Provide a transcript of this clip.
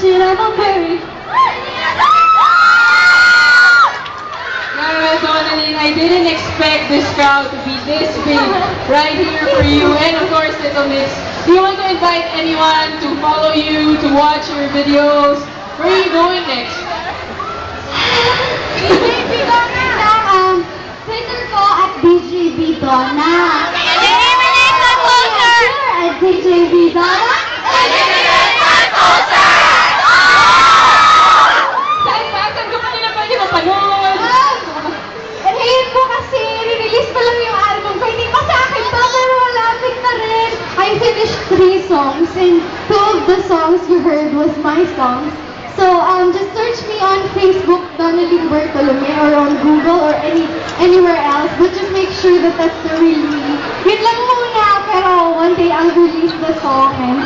it, I'm a very... Yeah, Donalyn, I didn't expect this crowd to be this big right here for you. And of course, Little Mix. Do you want to invite anyone to follow you, to watch your videos? Where are you going next? BJB Donna! Twitter ko at BJB Donna. Eliminate the poser! At BJB Donna. Eliminate the poser! Saan ba? Saan ko kanina pwede mapanood? And ngayon po kasi, release ko lang yung album ko. Hindi pa sa akin to, pero malapit na rin. I finished 3 songs, and 2 of the songs you heard was my songs. So, just search me on Facebook, Donalyn Bartolome, or on Google, or anywhere else. But just make sure that that's the real me. Yun lang muna, pero one day I'll release the song, and